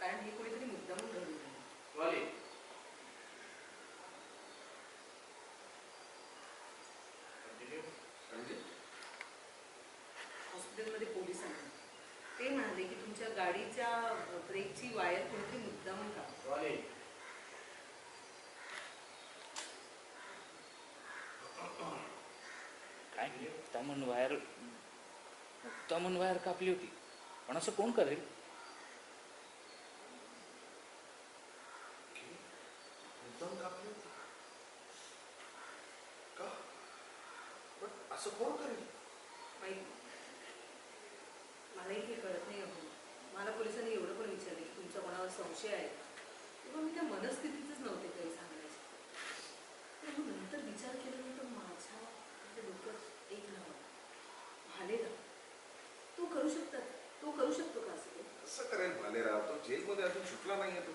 कारण हे कोणीतरी मुद्दामून घडवलं वाली हॉस्पिटलमध्ये पोलीस आले. ते म्हणाले की तुमच्या गाडीच्या ब्रेकची वायर कोणतरी मुद्दामून काढली. काय मुक्तामन वायर कापली होती, पण असं कोण करेल? कापली होती का? पण असं कोण करेल? मलाही हे कळत नाही. मला पोलिसांनी एवढं पण विचारले की तुमचा कोणावर संशय आहे का, तेव्हा मी त्या मनस्थितीतच नव्हते काही सांगायचे. पण नंतर विचार केल्यानंतर माझ्या डोक्यात एक नाव भालेराव. तो करू शकतो का असं? कसं करेल भालेराव? तो जेलमध्ये अजून सुटला नाहीये. तो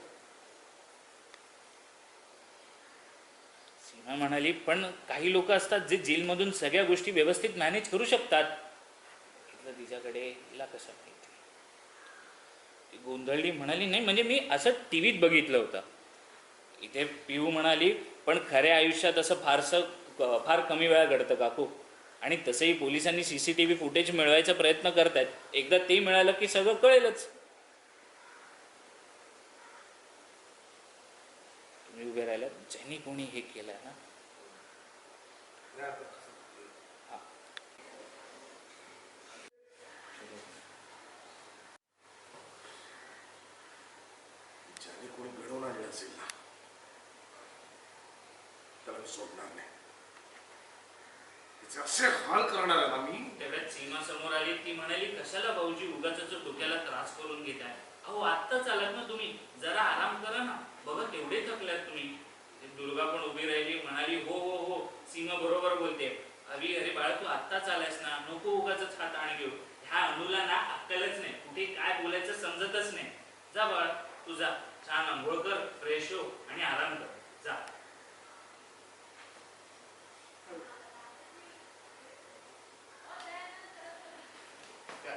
सीमा म्हणाली, पण काही लोक असतात जे जेलमधून सगळ्या गोष्टी व्यवस्थित मॅनेज करू शकतात. तिच्याकडे हिला कसं माहिती? ती गोंधळली, म्हणाली नाही म्हणजे मी असं टीव्हीत बघितलं होतं. इथे पिऊ म्हणाली, पण खऱ्या आयुष्यात असं फार कमी वेळा घडतं काकू. आणि तसंही पोलिसांनी CCTV फुटेज मिळवायचा प्रयत्न करतायत. एकदा ते मिळालं की सगळं कळेलच. तुम्ही उभे राहिला, ज्यांनी कोणी हे केलंय ना, ज्याने कोणी घडवणारे असेल ना, त्याला मी सोडणार नाही. तिचे असे हाल करणार आहे ना मी. तेवढ्यात सीमा समोर आली. ती म्हणाली, कशाला भाऊजी उगाच डोक्याला त्रास करून घेताय? अहो आत्ताच आलात ना तुम्ही, जरा आराम करा ना. बघा तेवढे थकल्यात तुम्ही. दुर्गा पण उभी राहिली, म्हणाली हो हो हो सीमा बरोबर बोलते. अरे बाळा, तू आत्ताच आलायस ना, नको उगाच हात आण घेऊ. ह्या अनुला ना अक्कलच नाही, कुठे काय बोलायचं समजतच नाही. जा बाळा तू जा, छान अंघोळ कर, फ्रेश हो आणि आराम कर, जा.